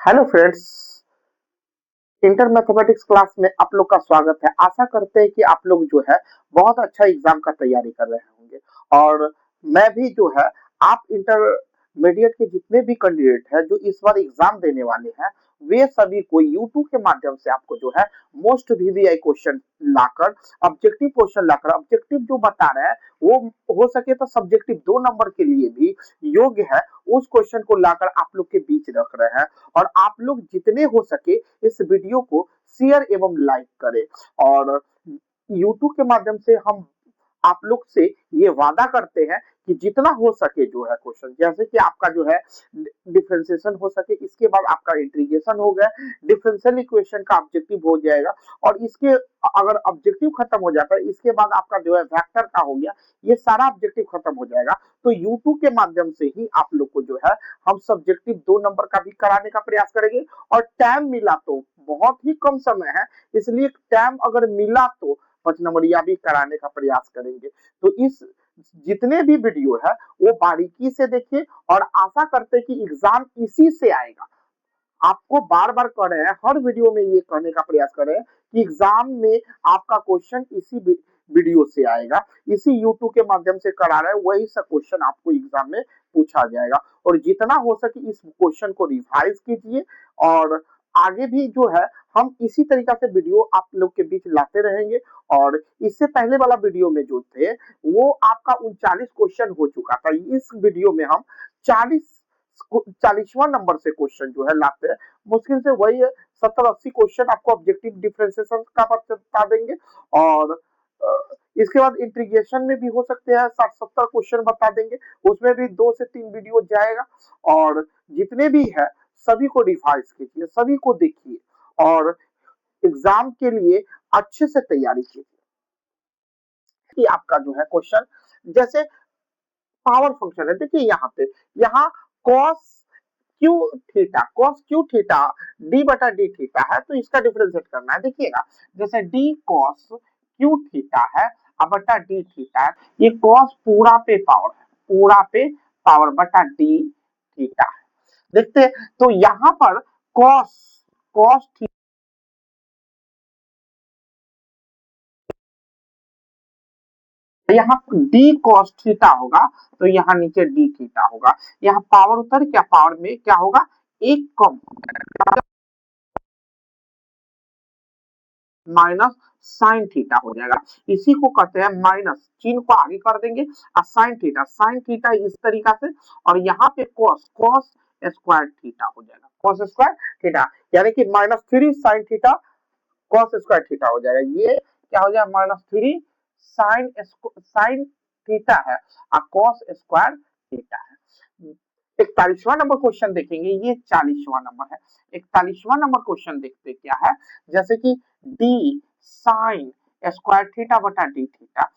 Hello friends, inter mathematics class में आप लोग का स्वागत है। आशा करते हैं कि आप लोग जो है बहुत अच्छा एग्जाम का तैयारी कर रहे होंगे। और मैं भी जो है, आप इंटरमीडिएट के जितने भी कैंडिडेट हैं जो इस बार एग्जाम देने वाले हैं, वे सभी को यूट्यूब के माध्यम से आपको जो है मोस्ट वीवीआई क्वेश्चन लाकर, ऑब्जेक्टिव क्वेश्चन लाकर, ऑब्जेक्टिव जो बता रहे हैं वो हो सके तो सब्जेक्टिव 2 नंबर के लिए भी योग्य है, उस क्वेश्चन को लाकर आप लोग के बीच रख रहे हैं। और आप लोग जितने हो सके इस वीडियो को शेयर एवं लाइक करें। और यूट्यूब के माध्यम से हम आप लोग से ये वादा करते हैं कि जितना हो सके जो है क्वेश्चन, जैसे कि आपका जो है डिफरेंशिएशन हो सके, इसके बाद आपका इंटीग्रेशन हो गया, डिफरेंशियल इक्वेशन का ऑब्जेक्टिव हो जाएगा। और इसके अगर ऑब्जेक्टिव खत्म हो जाता है, इसके बाद आपका जो है वेक्टर का हो गया, ये सारा ऑब्जेक्टिव खत्म हो जाएगा। तो यूट्यूब के माध्यम से ही आप लोग को जो है हम सब्जेक्टिव 2 नंबर का भी कराने का प्रयास करेंगे। और टाइम मिला तो, बहुत ही कम समय है, इसलिए टाइम अगर मिला तो 5 नंबरिया भी कराने का प्रयास करेंगे। तो इस जितने भी वीडियो है वो बारीकी से देखिए, और आशा करते हैं कि एग्जाम इसी से आएगा। आपको बार बार कह रहे हैं, हर वीडियो में ये कहने का प्रयास कर रहे हैं कि एग्जाम में आपका क्वेश्चन इसी वीडियो से आएगा, इसी यूट्यूब के माध्यम से करा रहे हैं, वही सा क्वेश्चन आपको एग्जाम में पूछा जाएगा। और जितना हो सके इस क्वेश्चन को रिवाइज कीजिए। और आगे भी जो है हम इसी तरीका से वीडियो आप लोग के बीच लाते रहेंगे। और इससे पहले वाला वीडियो में जो थे वो आपका 39 क्वेश्चन हो चुका था, इस वीडियो में हम 40वां नंबर से क्वेश्चन जो है लाते हैं। मुश्किल से वही 70-80 क्वेश्चन आपको ऑब्जेक्टिव डिफरेंशिएशन का बता देंगे। और इसके बाद इंटीग्रेशन में भी हो सकते हैं 60-70 क्वेश्चन बता देंगे, उसमें भी 2 से 3 वीडियो जाएगा। और जितने भी है सभी को रिवाइज कीजिए, सभी को देखिए, और एग्जाम के लिए अच्छे से तैयारी कीजिए। कि आपका जो है क्वेश्चन, जैसे पावर फंक्शन है, देखिए यहाँ पे, यहाँ कॉस क्यू थीटा डी बटा डी थीटा है, तो इसका डिफरेंशिएट करना है। देखिएगा, जैसे डी कॉस क्यू थीटा है अब बटा डी थीटा है, ये कॉस पूरा पे पावर है, पूरा पे पावर बटा डी थीटा है। देखते हैं, तो यहाँ पर कॉस कॉस यहाँ डी कॉस थीटा होगा, तो यहाँ नीचे डी थीटा होगा। यहाँ पावर उतर क्या, पावर में क्या होगा, एक कम, माइनस साइन थीटा हो जाएगा। इसी को कहते हैं माइनस, चिन्ह को आगे कर देंगे और साइन थीटा इस तरीका से। और यहाँ पे कॉस कॉस स्क्वायर थीटा हो जाएगा, कॉस स्क्वायर थीटा, यानी कि -3 sine theta cos square theta हो जाएगा। ये क्या हो जाएगा, -3 साइन थीटा है और कॉस स्क्वायर थीटा है। 41वां नंबर क्वेश्चन देखेंगे, ये 40वां नंबर है। 41वां नंबर क्वेश्चन देखते क्या है, जैसे कि डी साइन स्क्वायर थीटा बटा डी थीटा।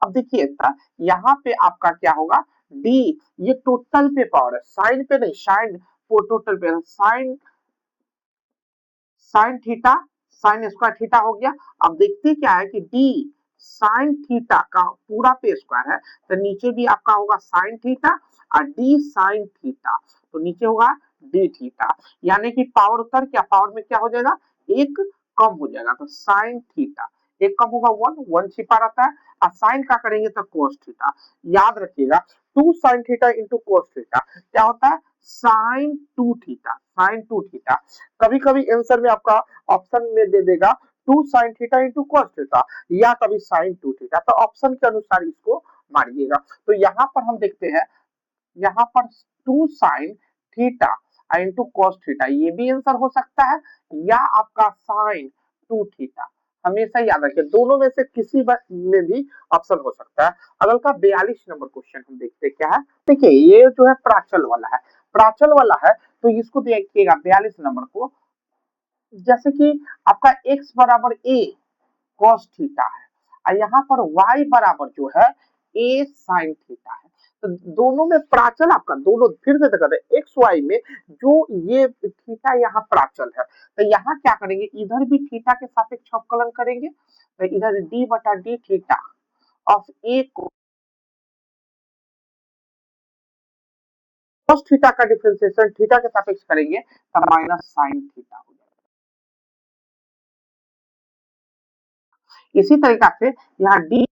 अब देखिए यहाँ पे आपका क्या होगा, डी, ये टोटल पे पावर है, साइन पे नहीं, साइन टोटल पे, sine sine theta sine square theta हो गया। अब देखते क्या है कि डी साइन थीटा का पूरा पे स्क्वायर है, तो नीचे भी आपका होगा साइन थीटा और डी साइन थीटा, तो नीचे होगा डी थीटा। यानी कि पावर उत्तर क्या, पावर में क्या हो जाएगा, एक कम हो जाएगा, तो साइन थीटा एक कम होगा, वन छिपा रहता है, और साइन का करेंगे तो कोस थीटा। याद रखिएगा, 2 sine theta into cos theta क्या होता है, साइन 2 थीटा, साइन 2 थीटा। कभी कभी आंसर में आपका ऑप्शन में दे देगा 2 sine theta into cos theta, या कभी साइन 2 थीटा, तो ऑप्शन के अनुसार इसको मारिएगा। तो यहाँ पर हम देखते हैं, यहाँ पर 2 sine theta into cos theta, ये भी आंसर हो सकता है, या आपका साइन 2 थीटा। हमेशा याद रखिए, दोनों में से किसी में भी ऑप्शन हो सकता है। अगल का 42 नंबर क्वेश्चन हम देखते क्या है। देखिए, ये जो है प्राचल वाला है, प्राचल वाला है, तो इसको देखिएगा 42 नंबर को। जैसे कि आपका x बराबर a cos थीटा है, और यहाँ पर y बराबर जो है a sin थीटा है। तो दोनों में प्राचल आपका, दोनों फिर से देखते हैं, एक्स वाई में जो ये थीटा यहाँ प्राचल है, तो यहाँ क्या करेंगे, इधर भी थीटा के सापेक्ष अवकलन करेंगे, तो इधर d बटा डी थीटा ऑफ a को cos थीटा का डिफरेंशिएशन थीटा के सापेक्ष करेंगे तो माइनस साइन थीटा हो जाएगा। इसी तरीका से यहाँ डी,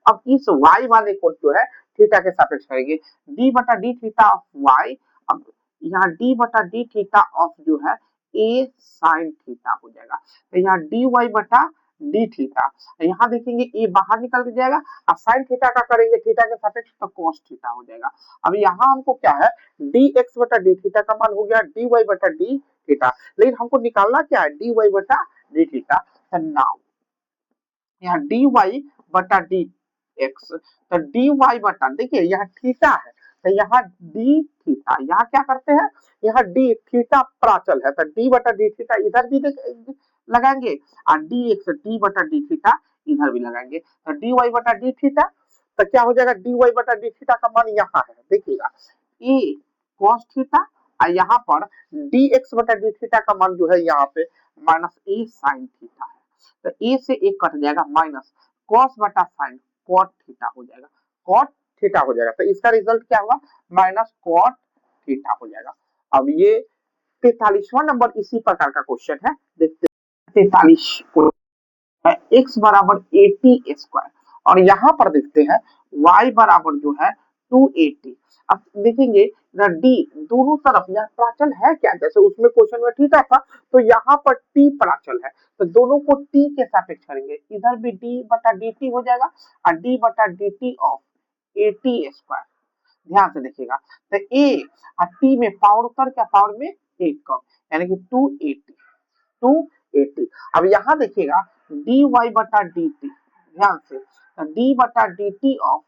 अब इस y वाले को जो है थीटा के सापेक्ष करेंगे, d बटा डी थीटा ऑफ y, अब यहाँ d बटा डी थीटा ऑफ जो है a साइन थीटा हो जाएगा। तो यहाँ dy बटा डी थीटा, यहाँ देखेंगे a बाहर निकल जाएगा, अब साइन थीटा का करेंगे थीटा के सापेक्ष तो cos थीटा हो जाएगा। अब यहाँ हमको क्या है dx बटा डी थीटा का मान हो गया dy बटा डी थीटा, लेकिन हमको निकालना क्या है dy बटा डी थीटा। तो नाउ यहाँ dy बटा डी एक्स, तो dy बटा, देखिए यहाँ थीटा है तो यहाँ डी थीटा, यहाँ क्या करते हैं यहाँ डी थीटा प्राचल है तो डी बटा डी थीटा इधर भी लगाएंगे और डी एक्स डी बटा डी थीटा इधर भी लगाएंगे, तो डी वाई बटा डी थीटा, तो क्या हो जाएगा डी वाई बटा डी थीटा का मान यहाँ है, देखिएगा ए कॉस थीटा और यहाँ पर डी एक्स बटा डी थीटा का मान जो है यहाँ पे माइनस ए साइन थीटा है, तो ए से एक कट जाएगा माइनस कॉस बटा साइन कॉट थीटा हो जाएगा, कॉट थीटा हो जाएगा, तो इसका रिजल्ट क्या होगा माइनस कॉट थीटा हो जाएगा। अब ये 43वां नंबर इसी प्रकार का क्वेश्चन है, देखते हैं 43 को x बराबर 80 स्क्वायर और यहाँ पर देखते हैं y बराबर जो है 280। अब देखेंगे इधर d दोनों तरफ यहाँ प्राचल है क्या, जैसे उसमें क्वेश्चन में थीटा था तो यहाँ पर t प्राचल है तो दोनों को t के सापेक्ष करेंगे, इधर भी d बटा dt हो जाएगा और d बटा dt ऑफ 80 स्क्वायर, ध्यान से देखिएगा तो a और t में पावर उत्तर क्या पावर में एक कम यानी कि 280। अब यहाँ देखिएगा dy बटा dt, ध्यान से d बटा dt ऑफ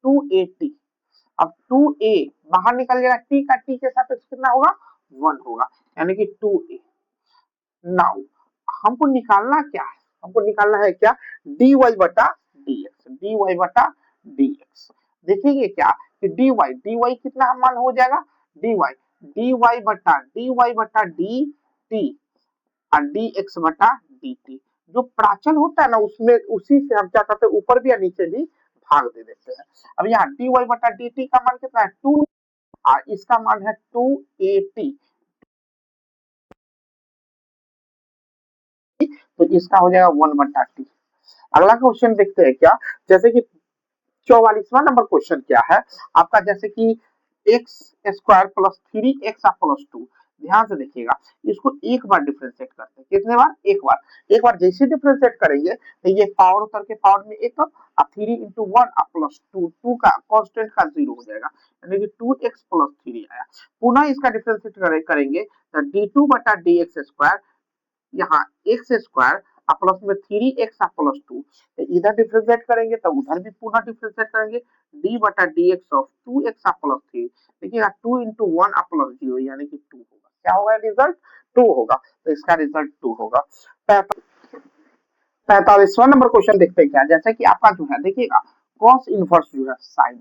280, अब 2a बाहर निकल जाएगा t का t के सापेक्ष कितना होगा 1 होगा यानी कि 2a। नाउ हमको निकालना क्या है, हमको निकालना है क्या dy बटा dx, dy बटा dx, देखिए क्या कि dy कितना मान हो जाएगा dy dy बटा dt और dx बटा dt, जो प्राचल होता है ना उसमें उसी से हम क्या करते हैं ऊपर भी या नीचे भी भाग दे देते हैं। अब यहाँ dy बटा dt का मान कितना है 2 और इसका मान है 280, तो इसका हो जाएगा 1 बटा टी। अगला क्वेश्चन देखते हैं क्या, जैसे कि 44वां नंबर क्वेश्चन क्या है आपका, जैसे कि x square plus 3x plus 2, ध्यान से देखिएगा इसको एक बार डिफरेंशिएट करते हैं, कितने बार एक बार जैसे डिफरेंशिएट करेंगे तो ये पावर उत्तर के पावर में एक अब 3 इंटू 1 प्लस 2 का कांस्टेंट का 0 हो जाएगा यानी कि 2x प्लस 3 आया, पुनः इसका डिफरेंशिएट करेंगे तो d2 बटा dx स्क्वायर, यहाँ एक्स स्क्वायर प्लस में 3x प्लस 2, इधर डिफरेंशिएट करेंगे तो उधर भी पुनः डिफरेंशिएट करेंगे d बटा dx ऑफ 2x प्लस 3, देखिएगा 2 इंटू 1 प्लस 0 यानी कि 2 होगा, क्या होगा रिजल्ट 2 होगा, तो इसका रिजल्ट 2 होगा। 45वां नंबर क्वेश्चन देखते हैं क्या, जैसे कि आपका जो है देखिएगा कॉस इनवर्स जो है साइन,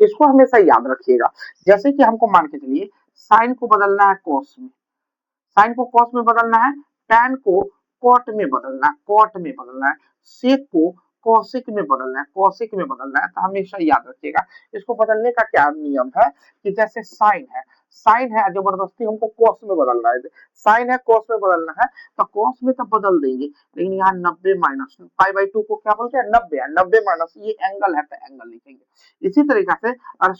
इसको हमेशा याद रखिएगा, जैसे कि हमको मान के चलिए साइन को बदलना है कॉस में, साइन को कॉस में बदलना है, टैन को कॉट में बदलना है, कॉट में बदलना है, सेक को कॉसिक में बदलना है, कॉसिक में बदलना है, तो हमेशा याद रखिएगा इसको बदलने का क्या नियम है कि जैसे साइन है जबरदस्ती हमको कॉस में बदलना है, साइन है कॉस में बदलना है तो कॉस में तो बदल देंगे, लेकिन यहाँ 90 माइनस पाई/2 को क्या बोलते हैं 90 है, 90 माइनस ये एंगल है तो एंगल लिखेंगे। इसी तरीका से और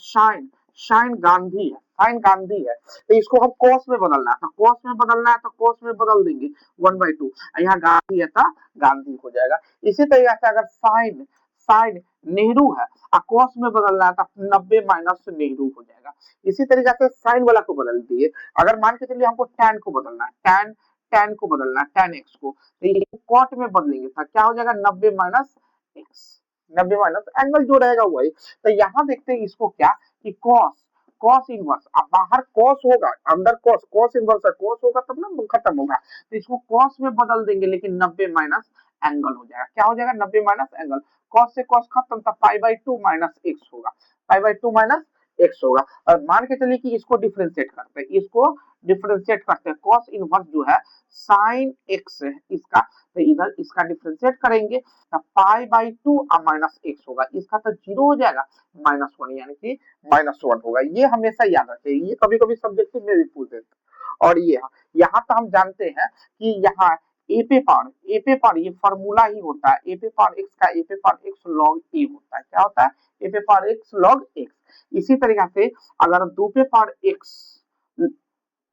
साइन गांधी है, साइन गांधी है तो इसको हम कॉस में बदलना है, तो कॉस में बदलना है तो कॉस में बदल देंगे 1/2, यहाँ गांधी है तो गांधी हो जाएगा। इसी तरीके से अगर साइन साइन नेहरू है और कॉस में बदलना है तो 90 माइनस नेहरू हो जाएगा। इसी तरीके से साइन वाला को बदल दिए, अगर मान के चलिए हमको टैन को बदलना है, टैन को बदलना है टैन एक्स को, तो ये कॉट में बदलेंगे तो क्या हो जाएगा 90 माइनस एक्स, 90 माइनस एंगल जो रहेगा वही। तो यहाँ देखते हैं इसको क्या कि कॉस इनवर्स, अब बाहर कॉस होगा अंदर कॉस इनवर्स है, कॉस होगा तब ना खत्म होगा, तो इसको कॉस में बदल देंगे लेकिन 90 माइनस एंगल हो जाएगा, क्या हो जाएगा 90 माइनस एंगल, कॉस से कॉस खत्म तब पाई/2 माइनस एक्स होगा, पाई/2 माइनस x होगा। और मान के चलिए कि इसको डिफरेंशिएट करते हैं, इसको डिफरेंशिएट करते हैं, cos इनवर्स जो है sin x है इसका, तो इधर इसका डिफरेंशिएट करेंगे तो पाई बाई 2 और माइनस एक्स होगा, इसका तो जीरो हो जाएगा, -1 यानी कि -1 होगा। ये हमेशा याद रखें, ये कभी कभी सब्जेक्टिव में भी पूछ देते हैं। और ये यहाँ तो हम जानते हैं कि यहाँ ए पे पावर ये फॉर्मूला ही होता है, ए पे पावर एक्स का ए पे पावर एक्स लॉग ए होता है, क्या होता है, ए पे पावर एक्स लॉग एक्स। इसी तरीके से अगर 2 पे पावर एक्स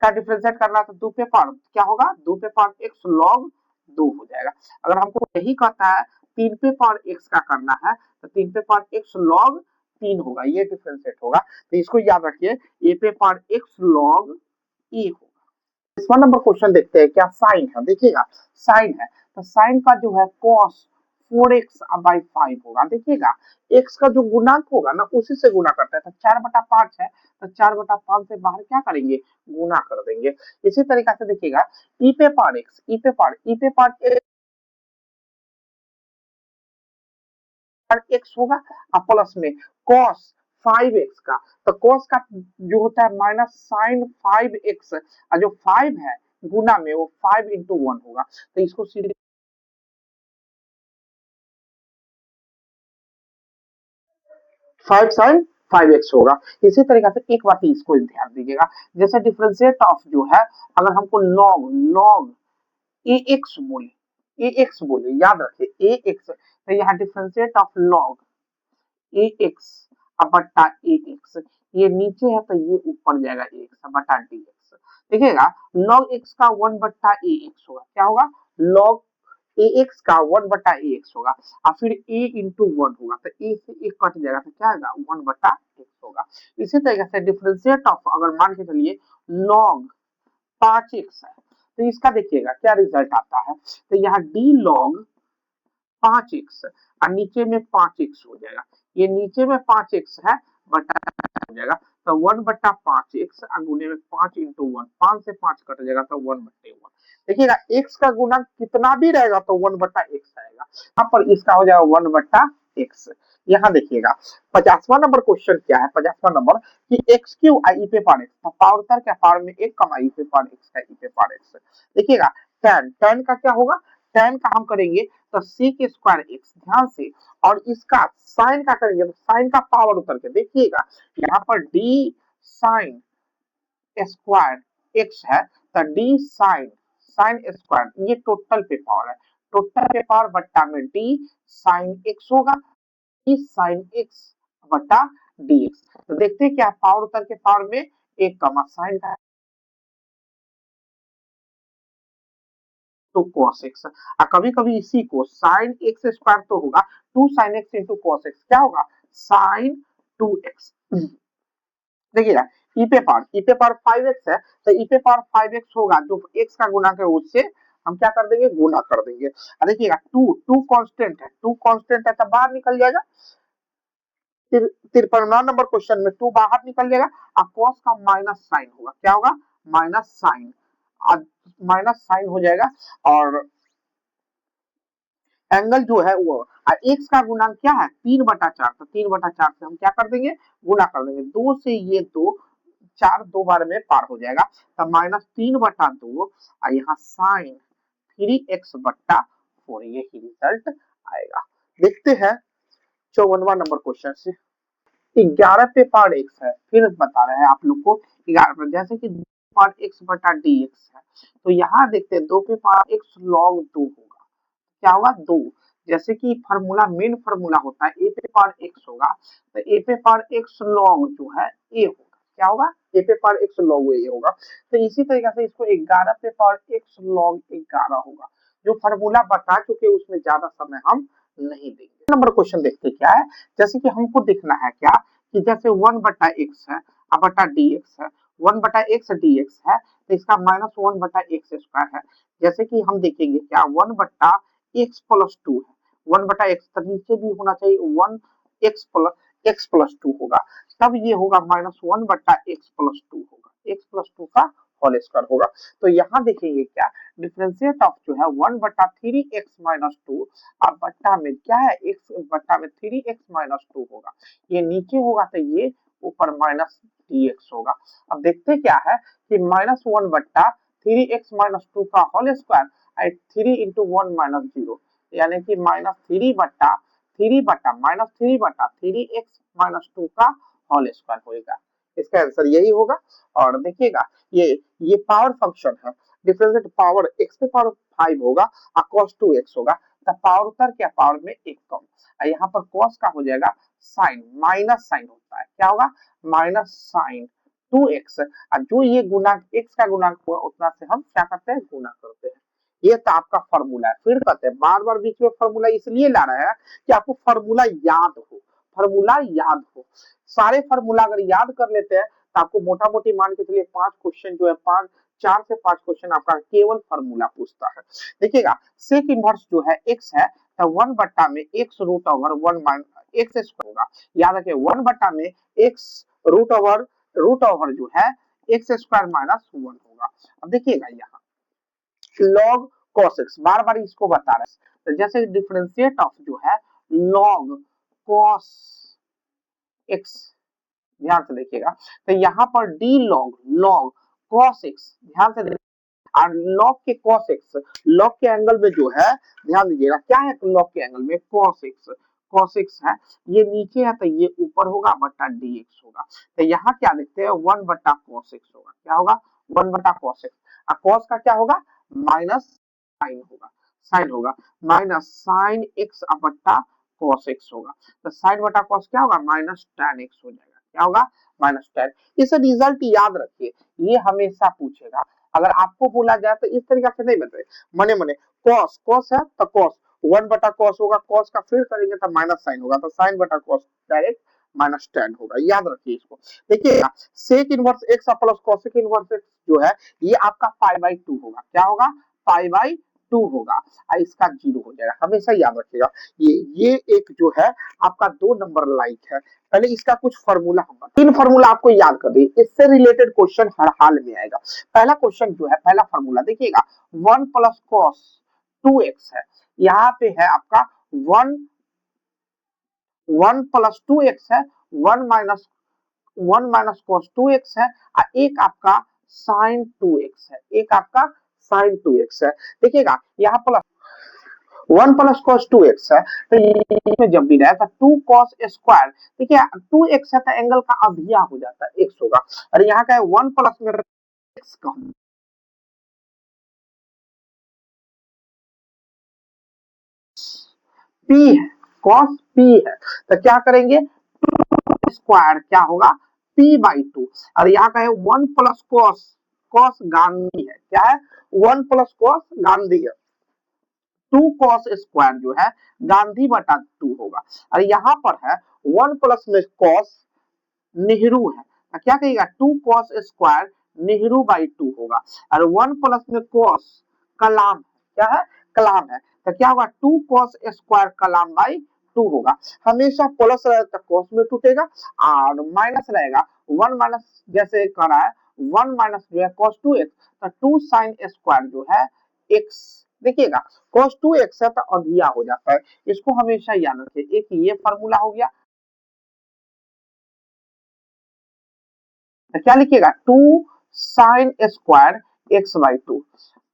का डिफरेंशिएट करना है तो 2 पे पावर क्या होगा, 2 पे पावर एक्स लॉग 2 हो जाएगा। अगर हमको यही कहता है 3 पे पावर एक्स का करना है तो 3 पे पावर एक्स लॉग 3 होगा, ये डिफरेंशिएट होगा। तो इसको याद रखिए, ए पे पावर एक्स लॉग ए होगा। इस वन नंबर क्वेश्चन देखते हैं, क्या साइन है, देखिएगा साइन है तो साइन का जो है cos 4x/5 होगा। देखिएगा x का जो गुणांक होगा ना उसी से गुना करते हैं, तो 4/5 है तो 4/5 से बाहर क्या करेंगे, गुना कर देंगे। इसी तरीके से देखिएगा e पे पावर x, e पे पावर x होगा और प्लस में cos 5x का, तो cos का जो होता है माइनस साइन 5x और जो 5 है गुना में वो 5 into 1 होगा, तो इसको सीधे 5 sin 5x होगा। इसी तरीके से एक बात इसको ध्यान दीजिएगा, जैसे डिफरेंशिएट ऑफ जो है अगर हमको log log ax बोले याद रखिए ax, तो यहाँ डिफरेंशिएट ऑफ log ax बटा ax, ये नीचे है तो ये ऊपर जाएगा ax बटा dx। देखिएगा log x का 1 बटा ax होगा, क्या होगा, log ax का 1 बटा ax होगा और फिर a इंटू 1 होगा, तो a से एक कट जाएगा तो क्या आएगा 1 बटा x होगा। इसी तरीके से डिफरेंशिएट ऑफ अगर मान के चलिए log 5x है तो इसका देखिएगा क्या रिजल्ट आता है, तो यहाँ d log 5x और नीचे में 5x हो जाएगा, ये नीचे में 5x है बटा हो जाएगा, तो 1 बटा 5x गुने में 5 इंटू 1, 5 से 5 कट जाएगा तो 1/1। देखिएगा x का गुणा कितना भी रहेगा तो 1 बटा x आएगा, यहाँ पर इसका हो जाएगा 1 बटा x। यहाँ देखिएगा 50वां नंबर क्वेश्चन क्या है, 50वां नंबर कि एक्स क्यू आई ई पे पावर एक्स, पावर उतर क्या पावर में एक कमा ई पे पावर एक्स का ई पे पावर एक्स। देखिएगा tan का क्या होगा, tan का हम करेंगे तो sec स्क्वायर एक्स, ध्यान से, और इसका साइन का करेंगे तो साइन का पावर उतर के देखिएगा यहाँ पर d साइन स्क्वायर एक्स है तो d साइन साइन स्क्वायर ये टोटल पे पावर है, टोटल पे पावर बट्टा में d साइन एक्स होगा, d साइन एक्स बट्टा dx। तो देखते हैं क्या पावर उतर के पावर में एक कमा साइन का तो cos x, और कभी कभी इसी को sin x स्क्वायर तो होगा 2 sin x into cos x, क्या होगा sin 2x। देखिएगा ई पे पावर 5x है तो ई पे पावर 5x होगा, जो x का गुणा है उससे हम क्या कर देंगे, गुना कर देंगे। देखिएगा 2 कांस्टेंट है, 2 कांस्टेंट है तो बाहर निकल जाएगा, 53वां नंबर क्वेश्चन में 2 बाहर निकल जाएगा और cos का माइनस साइन होगा, क्या होगा माइनस साइन, माइनस साइन हो जाएगा और एंगल जो है वो एक्स का गुणांक क्या है 3/4, तो 3/4 से हम क्या कर देंगे, गुना कर देंगे, 2 से ये 2 4 2 बार में पार हो जाएगा, तो -3/2 और यहाँ साइन 3x/4, ये ही रिजल्ट आएगा। देखते हैं 54वां नंबर क्वेश्चन से, 11 पे पावर x है, फिर बता रहे हैं आप लोग को 11 पे, जैसे कि पावर x बटा dx है, तो यहाँ देखते हैं 2 पे पावर x log 2 होगा, क्या होगा 2, जैसे कि फार्मूला मेन फार्मूला होता है ए पे पावर एक्स होगा तो ए पे पावर एक्स लॉग जो है ए होगा, क्या होगा ए पे पावर एक्स लॉग ए होगा। तो इसी तरीके से इसको 11 पे पावर एक्स लॉग 11 होगा, जो फार्मूला बता चुके उसमें ज्यादा समय हम नहीं देंगे। नंबर क्वेश्चन देखते क्या है, जैसे कि हमको देखना है क्या कि जैसे 1 बटा एक्स है और बटा dx है, 1 बटा एक्स dx है तो इसका -1 बटा एक्स स्क्वायर है, जैसे कि हम देखेंगे क्या 1 बटा एक्स प्लस 2 है, 1 बटा एक्स तो नीचे भी होना चाहिए 1 एक्स प्लस 2 होगा, तब ये होगा -1 बटा एक्स प्लस 2 होगा, एक्स प्लस 2 का होल स्क्वायर होगा। तो यहाँ देखेंगे क्या डिफरेंशिएट ऑफ जो है 1 बटा 3x माइनस 2 और बट्टा में क्या है x बट्टा में 3x माइनस 2 होगा, ये नीचे होगा तो ये ऊपर माइनस dx होगा। अब देखते क्या है कि -1 बट्टा 3x - 2 का होल स्क्वायर 3 इंटू 1 माइनस 0, यानी कि -3 का होल स्क्वायर होगा। इसका आंसर यही होगा। और देखिएगा ये पावर फंक्शन है, डिफरेंशिएट पावर x पे पावर 5 होगा और cos 2x होगा, तो पावर उतर क्या पावर में एक कम, यहाँ पर cos का हो जाएगा साइन, माइनस साइन होता है, क्या होगा माइनस साइन 2x, और जो ये गुणांक x का गुणांक हुआ उतना से हम क्या करते हैं गुना करते हैं। ये तो आपका फॉर्मूला है। फिर कहते हैं बार बार बीच में फॉर्मूला इसलिए ला रहा है कि आपको फॉर्मूला याद हो, फॉर्मूला याद हो। सारे फॉर्मूला अगर याद कर लेते हैं तो आपको मोटा मोटी मान के चलिए 5 क्वेश्चन जो है 4 से 5 क्वेश्चन आपका केवल फॉर्मूला पूछता है। देखिएगा सेक इनवर्स जो है x है तो 1 बट्टा में x root over 1 minus x square होगा। याद रखिए 1 बट्टा में x रूट ओवर जो है x स्क्वायर माइनस 1 होगा। अब देखिएगा यहाँ log cos x, बार बार इसको बता रहे हैं, तो जैसे डिफरेंशिएट ऑफ जो है log cos x, ध्यान से देखिएगा, तो यहाँ पर डी log cos x, ध्यान से देखिए, और log के cos x, log के एंगल में जो है ध्यान दीजिएगा क्या है log के एंगल में cos x है, ये नीचे है तो ये ऊपर होगा बट्टा dx होगा। तो यहाँ क्या देखते हैं 1 बट्टा cos x होगा, क्या होगा 1 बट्टा cos x, और cos का क्या होगा माइनस साइन होगा माइनस साइन x बट्टा cos x होगा, तो साइन बटा cos क्या होगा माइनस tan x हो जाएगा, क्या होगा माइनस tan। इसे रिजल्ट याद रखिए, ये हमेशा पूछेगा। अगर आपको बोला जाए तो इस तरीके से नहीं बताए, मने मने cos है तो cos 1 बटा cos होगा, cos का फिर करेंगे तो माइनस साइन होगा, तो साइन बटा cos डायरेक्ट माइनस tan होगा, याद रखिए इसको। देखिए sec inverse x plus cosec inverse x जो है ये आपका पाई बाई 2 होगा, क्या होगा पाई बाई 2 होगा, और इसका 0 हो जाएगा, हमेशा याद रखिएगा। ये एक जो है आपका 2 नंबर लाइक है। पहले इसका कुछ फार्मूला होगा, 3 फार्मूला आपको याद कर दिए, इससे रिलेटेड क्वेश्चन हर हाल में आएगा। पहला क्वेश्चन जो है पहला फार्मूला देखिएगा 1 प्लस cos 2x है, यहाँ पे है आपका 1 प्लस 2x है, 1 माइनस cos 2x है, और एक आपका sin 2x है, एक आपका sin 2x है। देखिएगा यहाँ प्लस 1 प्लस cos 2x है, तो ये जब भी रहेगा 2 cos स्क्वायर, देखिए 2x है तो एंगल का आधिया हो जाता है x होगा, और यहाँ का है 1 प्लस में x का p है, cos p है, तो क्या करेंगे स्क्वायर क्या होगा p बाई 2, और यहाँ का है 1 प्लस cos गांधी है, क्या है 1 प्लस cos गांधी है, 2 cos स्क्वायर जो है गांधी बटा 2 होगा, और यहाँ पर है 1 प्लस में cos नेहरू है, तो क्या कहिएगा 2 cos स्क्वायर नेहरू बाई 2 होगा, और 1 प्लस में cos कलाम, क्या है कलाम है, तो क्या होगा 2 cos स्क्वायर कलाम बाई 2 होगा। हमेशा प्लस रहेगा तो cos में टूटेगा, और माइनस रहेगा 1 माइनस जैसे कर रहा है 1 माइनस जो है cos 2x, तो 2 sin स्क्वायर जो है x, देखिएगा cos 2x है तो अधिया हो जाता है, इसको हमेशा याद रखिए। एक ये फार्मूला हो गया, तो क्या लिखिएगा 2 साइन स्क्वायर एक्स बाई 2,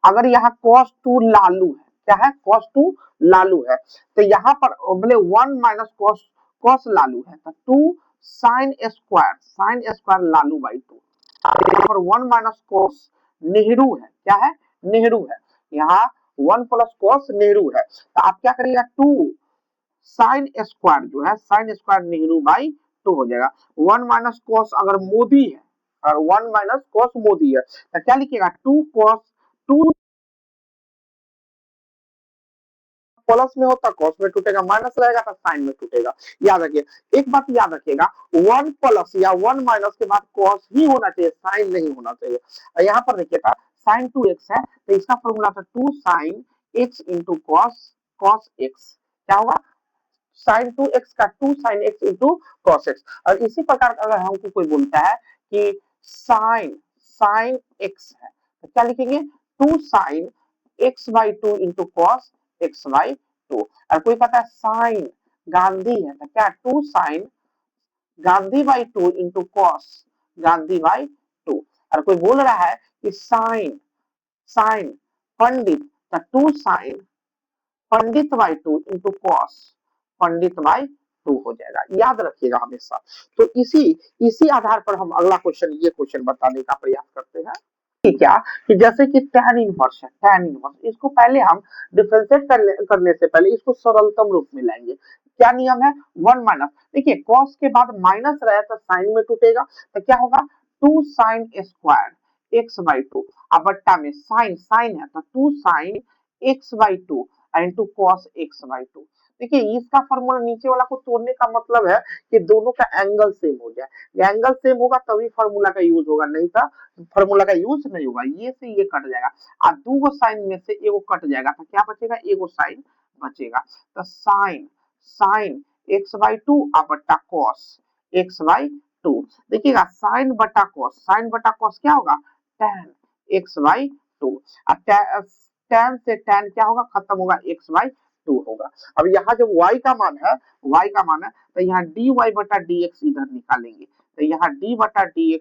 अगर यहाँ cos 2 लालू है, क्या है cos 2 लालू है, तो यहाँ पर बोले 1 माइनस cos लालू है, तो 2 साइन स्क्वायर लालू बाई 2, यहाँ पर 1 माइनस cos नेहरू है, क्या है नेहरू है, यहाँ 1 प्लस cos नेहरू है, तो आप क्या करिएगा 2 साइन स्क्वायर जो है साइन स्क्वायर नेहरू बाई 2 हो जाएगा। 1 माइनस cos अगर मोदी है और 1 माइनस cos मोदी है, तो क्या लिखिएगा 2 cos 2 प्लस में होता cos में टूटेगा, माइनस रहेगा तो साइन में टूटेगा, याद रखिए। एक बात याद रखिएगा 1 प्लस या 1 माइनस के बाद cos ही होना चाहिए, साइन नहीं होना चाहिए। यहाँ पर देखिएगा साइन 2x है, तो इसका फॉर्मूला था 2 sine x into cos x, क्या होगा साइन 2x का 2 sine x into cos x। और इसी प्रकार अगर हमको कोई बोलता है कि साइन x है, तो क्या लिखेंगे 2 sine x by 2 into cos x by 2। और कोई कहता है साइन गांधी है, तो क्या 2 sine Gandhi by 2 into cos Gandhi by 2। और कोई बोल रहा है कि साइन साइन पंडित, तो 2 sine Pandit by 2 into cos Pandit by 2 हो जाएगा, याद रखिएगा हमेशा। तो इसी इसी आधार पर हम अगला क्वेश्चन ये क्वेश्चन बताने का प्रयास करते हैं कि क्या कि जैसे कि tan इनवर्स है, tan इनवर्स इसको पहले हम डिफरेंशिएट करने से पहले इसको सरलतम रूप में लाएंगे। क्या नियम है, 1 माइनस, देखिए cos के बाद माइनस रहे तो साइन में टूटेगा, तो क्या होगा 2 साइन स्क्वायर एक्स बाई 2, अब बट्टा में साइन साइन है तो 2 sine x by 2 into cos x by 2। देखिए इसका फॉर्मूला नीचे वाला को तोड़ने का मतलब है कि दोनों का एंगल सेम हो जाए, एंगल सेम होगा तभी फॉर्मूला का यूज होगा, नहीं तो फॉर्मूला का यूज नहीं होगा। ये से ये कट जाएगा और दो गो साइन में से एगो कट जाएगा तो क्या बचेगा, एगो साइन बचेगा। तो साइन साइन एक्स बाई 2 और बट्टा कॉस एक्स बाई 2। देखिएगा साइन बटा कॉस क्या होगा, tan एक्स बाई 2। tan से tan क्या होगा, खत्म होगा, एक्स बाई 2 होगा। अब यहाँ जब y का मान है, तो यहाँ dy बटा dx इधर निकालेंगे, तो यहाँ d बटा dx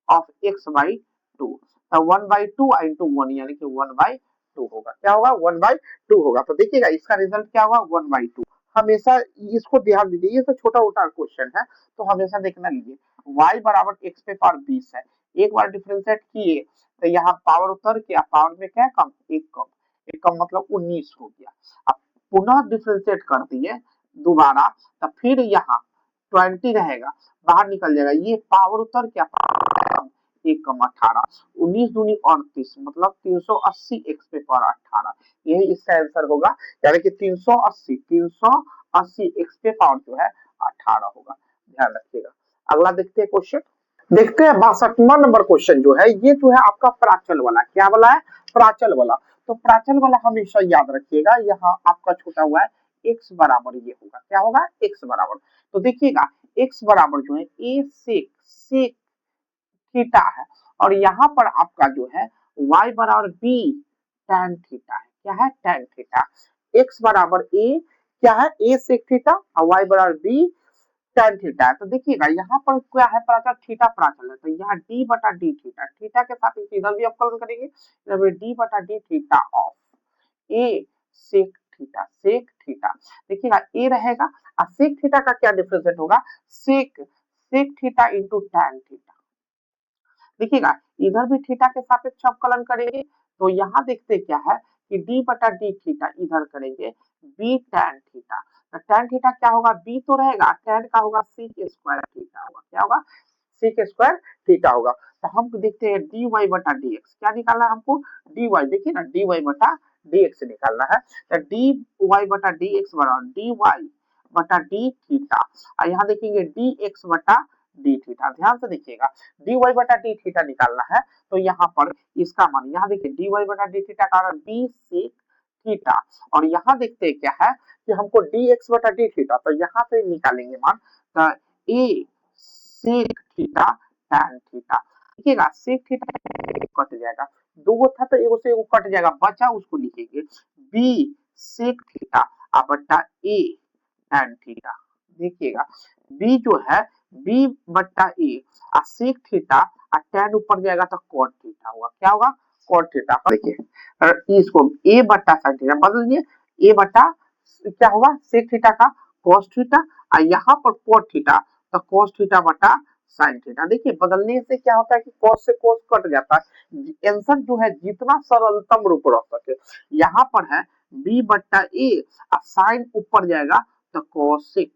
ऑफ x बाई 2, तो 1 बाई 2 इंटू 1 यानी कि 1 बाई 2 होगा। क्या होगा, 1 बाई 2 होगा। तो देखिएगा इसका रिजल्ट क्या होगा, 1 बाई 2। हमेशा इसको ध्यान दीजिए, ये तो छोटा मोटा क्वेश्चन है तो हमेशा देखना लीजिए। y बराबर x पे पावर 20 है, एक बार डिफरेंशिएट किए तो यहाँ पावर उतर के पावर में क्या कम, एक कम मतलब 19 हो गया। अब पुनः डिफरेंशिएट कर दिए दोबारा, तो फिर यहाँ 20 रहेगा, बाहर निकल जाएगा, ये पावर उतर क्या, एक कम 18, 19 दूनी 38 मतलब 380 एक्स पे पावर 18, यही इसका आंसर होगा। यानी कि 380 एक्स पे पावर जो है 18 होगा, ध्यान रखिएगा। अगला देखते हैं क्वेश्चन, देखते हैं 62वां नंबर क्वेश्चन जो है, ये जो है आपका प्राचल वाला, क्या वाला है, प्राचल वाला। तो प्राचल वाला हमेशा याद रखिएगा, यहाँ आपका छोटा हुआ है x बराबर ये होगा, क्या होगा, x बराबर। तो देखिएगा x बराबर जो है a सेक थीटा है, और यहाँ पर आपका जो है y बराबर b tan थीटा है, क्या है, tan थीटा। x बराबर a क्या है, a सेक थीटा और y बराबर b tan थीटा है। तो देखिएगा यहाँ पर क्या है, प्राचल थीटा प्राचल है, तो यहाँ d बटा d थीटा, थीटा के साथ इधर भी अवकलन करेंगे, इधर भी d बटा d theta of a sec theta. देखिएगा a रहेगा और सेक थीटा का क्या डिफरेंशिएट होगा, sec theta into tan theta. देखिएगा इधर भी थीटा के सापेक्ष अवकलन करेंगे, तो यहाँ देखते क्या है कि d बटा d थीटा इधर करेंगे b tan थीटा, तो tan थीटा क्या होगा, b तो रहेगा, tan का होगा sec स्क्वायर थीटा होगा, क्या होगा, sec स्क्वायर थीटा होगा। तो हम देखते हैं dy बटा dx, क्या निकालना है हमको, dy, देखिए ना dy बटा dx निकालना है, तो dy बटा dx बराबर dy बटा d थीटा, और यहाँ देखेंगे dx बटा d थीटा, ध्यान से देखिएगा dy बटा d थीटा निकालना है, तो यहाँ पर इसका मान, यहाँ देखिए dy बटा d थीटा का b सेक थीटा, और यहाँ देखते हैं क्या है कि हमको dx बटा d थीटा, तो यहाँ से निकालेंगे मान, तो a sec theta tan theta. देखिएगा सेक थीटा कट जाएगा, दो गो था तो एगो से एगो कट जाएगा, बचा उसको लिखेंगे b सेक थीटा बट्टा a tan थीटा। देखिएगा b जो है b बट्टा a और सेक थीटा और tan ऊपर जाएगा तो cot थीटा होगा, क्या होगा, cot थीटा। देखिए इसको a बट्टा sin थीटा बदल दिए, a बट्टा क्या होगा सेक थीटा का cos थीटा, और यहाँ पर cot थीटा तो cos थीटा बट्टा sin थीटा। देखिए बदलने से क्या होता है कि cos से cos कट जाता है, आंसर जो है जितना सरलतम रूप रह सके, यहाँ पर है b बट्टा a और sin ऊपर जाएगा तो cosec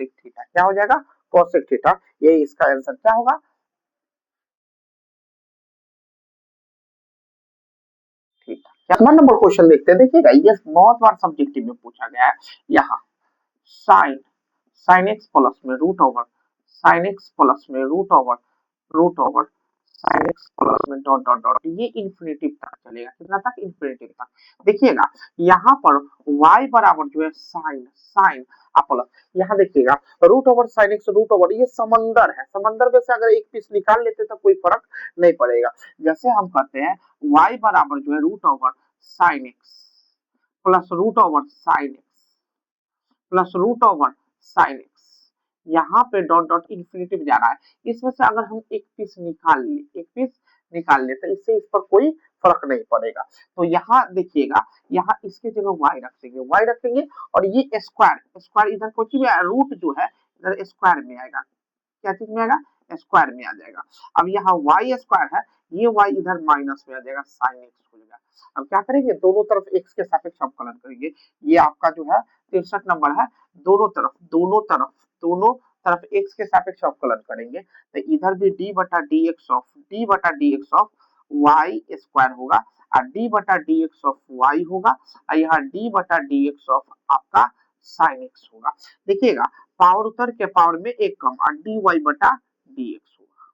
थीटा, क्या हो जाएगा, cosec थीटा, ये इसका आंसर क्या होगा, थीटा। क्या नंबर क्वेश्चन देखते हैं, देखिएगा ये बहुत बार सब्जेक्टिव में पूछा गया है। यहाँ साइन साइन एक्स प्लस में root over sine x plus में root over sine x plus में डॉट डॉट डॉट, ये इन्फिनिटी तक चलेगा, कितना तक, इन्फिनिटी तक। देखिएगा यहाँ पर y बराबर जो है साइन साइन प्लस, यहाँ देखिएगा root over sine x, root over ये समंदर है, समंदर में से अगर एक पीस निकाल लेते तो कोई फर्क नहीं पड़ेगा। जैसे हम कहते हैं y बराबर जो है root over sine x plus root over sine x plus root over sine x, यहाँ पे डॉट डॉट इन्फिनिटी जा रहा है, इसमें से अगर हम एक पीस निकाल ले तो इससे इस पर कोई फर्क नहीं पड़ेगा। तो यहाँ देखिएगा, यहाँ इसके जगह y रखेंगे और ये स्क्वायर स्क्वायर इधर कुछ भी रूट जो है इधर स्क्वायर में आएगा, क्या चीज में आएगा, स्क्वायर में आ जाएगा। अब यहाँ वाई स्क्वायर है, ये वाई इधर माइनस में आ जाएगा, साइन एक्स हो जाएगा। अब क्या करेंगे, दोनों तरफ एक्स के सापेक्ष अवकलन करेंगे। ये आपका जो है 63 नंबर है, दोनों तरफ एक्स के सापेक्ष अवकलन करेंगे तो इधर भी d x of y square होगा और डी बटा डी एक्स ऑफ वाई होगा और यहाँ डी एक्स ऑफ आपका साइन एक्स होगा। देखिएगा पावर उतर के पावर में एक कम और डी वाई बटा डी एक्स होगा,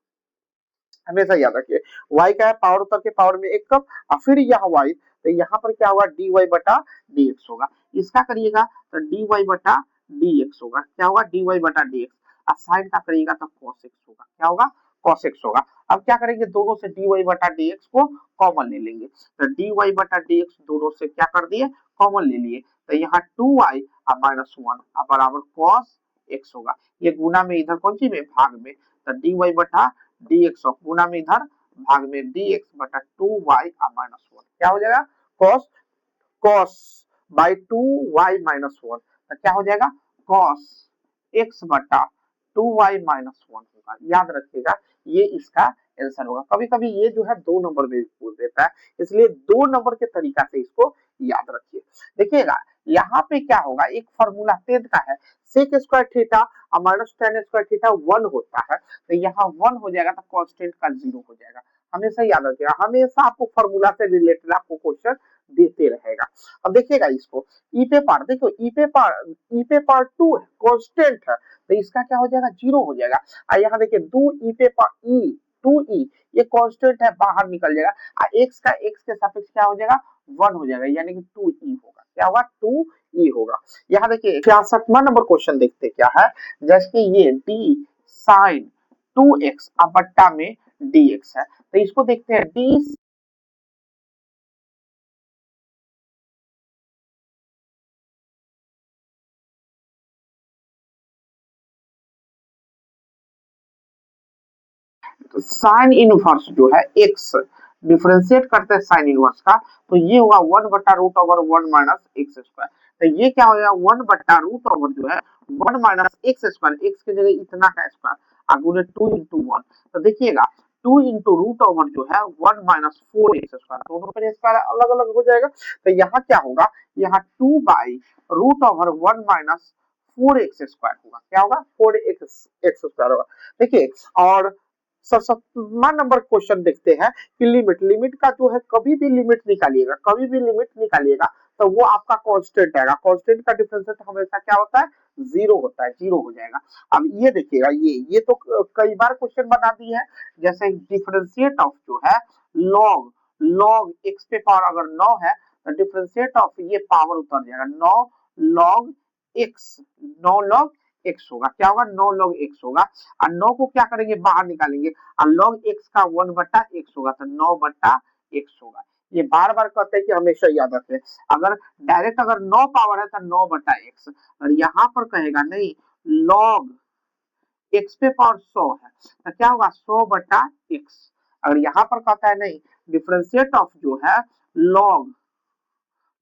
हमेशा याद रखिए। y का है पावर उतर के पावर में एक कम और फिर यहाँ y, तो यहाँ पर क्या होगा डी वाई बटा डी एक्स होगा। इसका करिएगा तो डी वाई बटा डी एक्स होगा, क्या होगा डी वाई बटा डी एक्स। और साइन का करिएगा तो cos x होगा, क्या होगा cos x होगा। अब क्या करेंगे, दोनों से डी वाई बटा डी एक्स को कॉमन ले लेंगे, तो डी वाई बटा डी एक्स दोनों से क्या कर दिए, कॉमन ले लिए, तो यहाँ 2y और -1 बराबर cos x होगा। ये गुना में इधर कौन सी में, भाग में, तो डी वाई बटा डी एक्स ऑफ गुना में इधर भाग में डी एक्स बटा 2y -1 क्या हो जाएगा, cos बाई 2y -1, तो क्या हो जाएगा cos x बटा 2y -1 होगा। याद रखिएगा ये इसका आंसर होगा। कभी कभी ये जो है 2 नंबर में पूछ देता है, इसलिए 2 नंबर के तरीका से इसको याद रखिए। देखिएगा यहाँ पे क्या होगा, एक फॉर्मूला 10 का है, सेक स्क्वायर थीटा और माइनस tan स्क्वायर थीटा 1 होता है, तो यहाँ 1 हो जाएगा तो कांस्टेंट का 0 हो जाएगा। हमेशा याद रखिएगा, हमेशा आपको फॉर्मूला से रिलेटेड आपको क्वेश्चन देते रहेगा। अब देखिएगा इसको ई पे पार, देखो ई पे पार 2 है, कांस्टेंट है, तो इसका क्या हो जाएगा 0 हो जाएगा। और यहाँ देखिए 2 ये कांस्टेंट है, बाहर निकल जाएगा और x का x के सापेक्ष क्या हो जाएगा 1 हो जाएगा, यानी कि 2e होगा, क्या होगा 2e होगा। यहाँ देखिए 66वां नंबर क्वेश्चन देखते क्या है, जैसे कि ये d sin 2x बट्टा में dx है, तो इसको देखते हैं d साइन इनवर्स जो है x डिफरेंशिएट करते हैं साइन इनवर्स का, तो ये होगा 1 बटा root over 1 minus x square. तो ये क्या हो जाएगा 1 बटा रूट ओवर जो है 1 माइनस एक्स स्क्वायर, एक्स की जगह इतना का स्क्वायर आगुने 2 into 1, तो देखिएगा 2 into रूट ओवर जो है 1 माइनस 4 एक्स स्क्वायर, दोनों का स्क्वायर अलग अलग हो जाएगा। तो यहाँ क्या होगा, यहाँ 2 by root over 1 minus 4 x square होगा, क्या होगा 4 एक्स स्क्वायर होगा। देखिए और 67वां नंबर क्वेश्चन देखते हैं कि लिमिट का जो है कभी भी लिमिट निकालिएगा तो वो आपका कांस्टेंट आएगा, कांस्टेंट का डिफरेंशिएट हमेशा क्या होता है 0 होता है, 0 हो जाएगा। अब ये देखिएगा ये तो कई बार क्वेश्चन बना दी है, जैसे डिफरेंशिएट ऑफ जो है log x पे पावर अगर 9 है तो डिफरेंशिएट ऑफ ये पावर उतर जाएगा 9 log x होगा, क्या होगा 9 log x होगा। और 9 को क्या करेंगे बाहर निकालेंगे और log x का 1 बटा x होगा, तो 9 बटा x होगा। ये बार बार कहते हैं कि हमेशा याद रखें, अगर डायरेक्ट अगर 9 पावर है तो 9 बटा x, और यहाँ पर कहेगा नहीं log x पे पावर 100 है तो क्या होगा 100 बटा x। अगर यहाँ पर कहता है नहीं डिफरेंशिएट ऑफ जो है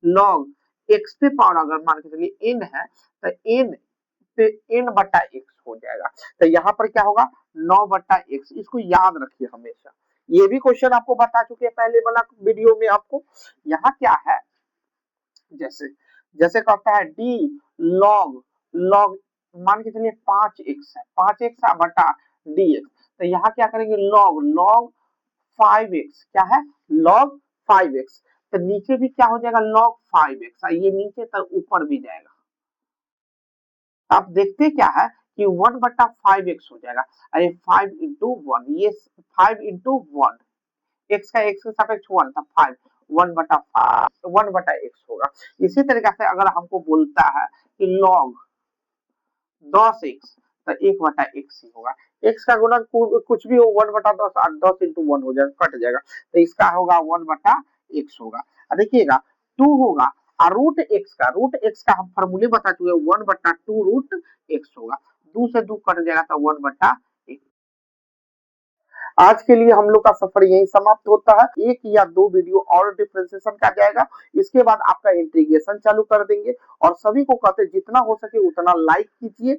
log x पे पावर अगर मान के चलिए n है तो n पे n बटा x हो जाएगा, तो यहाँ पर क्या होगा 9 बटा x, इसको याद रखिए हमेशा। ये भी क्वेश्चन आपको बता चुके हैं पहले वाला वीडियो में आपको। यहाँ क्या है, जैसे जैसे कहता है d log मान के चलिए 5x है, 5x बटा dx, तो यहाँ क्या करेंगे log 5x, क्या है log 5x, तो नीचे भी क्या हो जाएगा log 5x, ये नीचे तक ऊपर भी जाएगा। आप देखते क्या है कि 1 बटा 5x हो जाएगा, अरे 5 into 1, ये 5 into 1, x का x के सापेक्ष 1 था 5, 1 बटा x होगा। इसी तरीके से अगर हमको बोलता है कि log 10x तो 1 बटा x ही होगा, x का गुणन कुछ भी हो 1 बटा 10, 10 into 1 हो जाएगा, कट जाएगा, तो इसका होगा 1 बटा x होगा। देखिएगा 2 होगा और रूट x का हम फॉर्मूले बता चुके 1 बटा 2 रूट x होगा, 2 से 2 कट जाएगा तो 1/8। आज के लिए हम लोग का सफर यहीं समाप्त होता है। 1 या 2 वीडियो और डिफरेंशिएशन का जाएगा। इसके बाद आपका इंटीग्रेशन चालू कर देंगे और सभी को कहते हैं जितना हो सके उतना लाइक कीजिए।